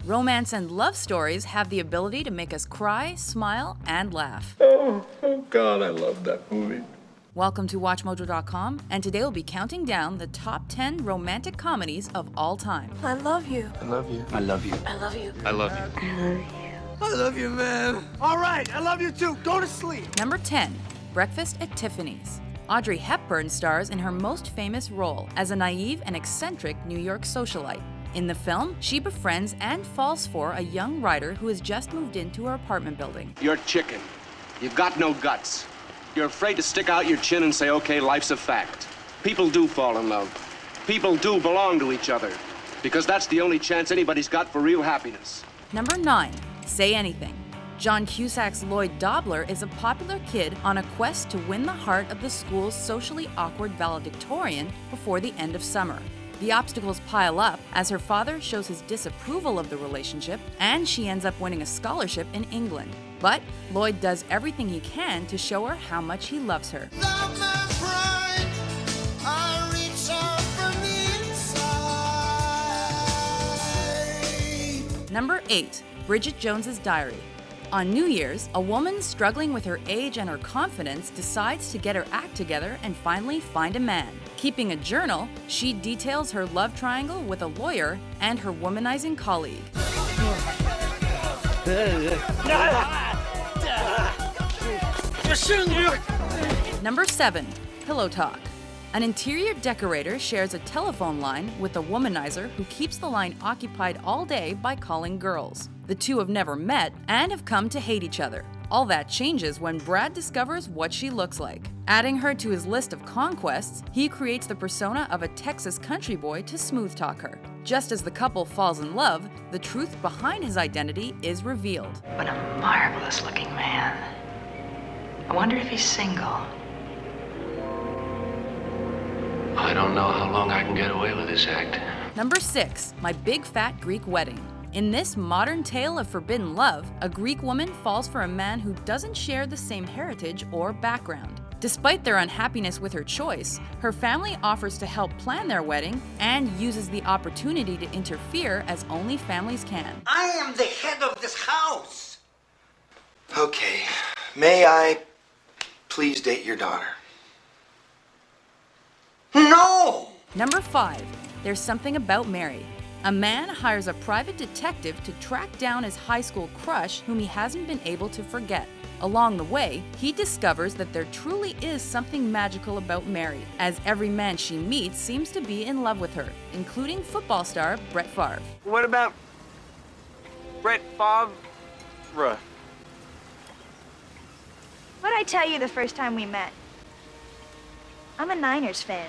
Romance and love stories have the ability to make us cry, smile, and laugh. Oh God, I love that movie. Welcome to WatchMojo.com, and today we'll be counting down the top 10 romantic comedies of all time. I love you. I love you. I love you. I love you. I love you. I love you. I love you, man. All right, I love you too. Go to sleep. Number 10, Breakfast at Tiffanys. Audrey Hepburn stars in her most famous role as a naive and eccentric New York socialite. In the film, she befriends and falls for a young writer who has just moved into her apartment building. You're chicken. You've got no guts. You're afraid to stick out your chin and say, okay, life's a fact. People do fall in love. People do belong to each other. Because that's the only chance anybody's got for real happiness. Number 9, Say Anything. John Cusack's Lloyd Dobler is a popular kid on a quest to win the heart of the school's socially awkward valedictorian before the end of summer. The obstacles pile up as her father shows his disapproval of the relationship, and she ends up winning a scholarship in England. But Lloyd does everything he can to show her how much he loves her. Number 8, Bridget Jones's Diary. On New Year's, a woman struggling with her age and her confidence decides to get her act together and finally find a man. Keeping a journal, she details her love triangle with a lawyer and her womanizing colleague. Number 7, Pillow Talk. An interior decorator shares a telephone line with a womanizer who keeps the line occupied all day by calling girls. The two have never met and have come to hate each other. All that changes when Brad discovers what she looks like. Adding her to his list of conquests, he creates the persona of a Texas country boy to smooth talk her. Just as the couple falls in love, the truth behind his identity is revealed. What a marvelous looking man. I wonder if he's single. I don't know how long I can get away with this act. Number 6, My Big Fat Greek Wedding. In this modern tale of forbidden love, a Greek woman falls for a man who doesn't share the same heritage or background. Despite their unhappiness with her choice, her family offers to help plan their wedding and uses the opportunity to interfere as only families can. I am the head of this house. Okay, may I please date your daughter? No! Number 5, There's Something About Mary. A man hires a private detective to track down his high school crush whom he hasn't been able to forget. Along the way, he discovers that there truly is something magical about Mary, as every man she meets seems to be in love with her, including football star Brett Favre. What about Brett Favre? What'd I tell you the first time we met? I'm a Niners fan.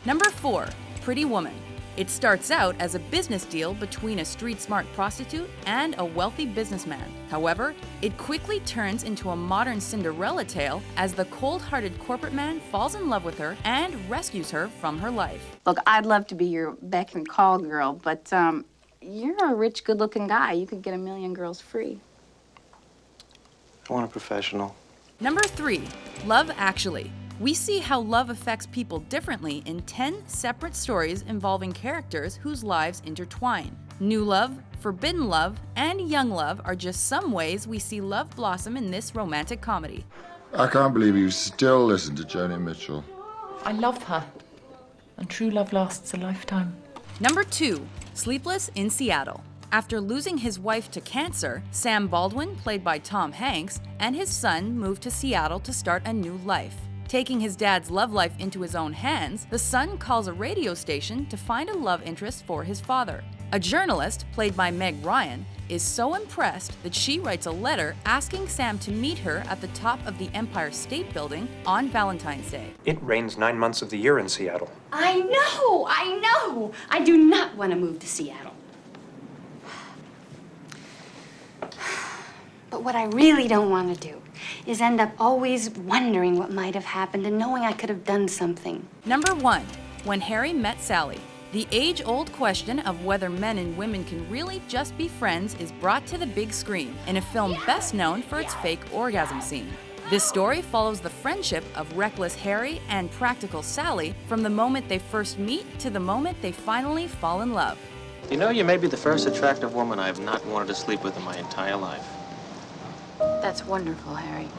Number 4, Pretty Woman. It starts out as a business deal between a street-smart prostitute and a wealthy businessman. However, it quickly turns into a modern Cinderella tale as the cold-hearted corporate man falls in love with her and rescues her from her life. Look, I'd love to be your beck and call girl, but you're a rich, good-looking guy. You could get 1,000,000 girls free. I want a professional. Number 3, Love Actually. We see how love affects people differently in 10 separate stories involving characters whose lives intertwine. New love, forbidden love, and young love are just some ways we see love blossom in this romantic comedy. I can't believe you still listen to Joni Mitchell. I love her, and true love lasts a lifetime. Number 2, Sleepless in Seattle. After losing his wife to cancer, Sam Baldwin, played by Tom Hanks, and his son moved to Seattle to start a new life. Taking his dad's love life into his own hands, the son calls a radio station to find a love interest for his father. A journalist, played by Meg Ryan, is so impressed that she writes a letter asking Sam to meet her at the top of the Empire State Building on Valentine's Day. It rains 9 months of the year in Seattle. I know! I do not want to move to Seattle. But what I really don't want to do is end up always wondering what might have happened and knowing I could have done something. Number 1, When Harry Met Sally. The age-old question of whether men and women can really just be friends is brought to the big screen in a film best known for its fake orgasm scene. This story follows the friendship of reckless Harry and practical Sally from the moment they first meet to the moment they finally fall in love. You know, you may be the first attractive woman I have not wanted to sleep with in my entire life. That's wonderful, Harry.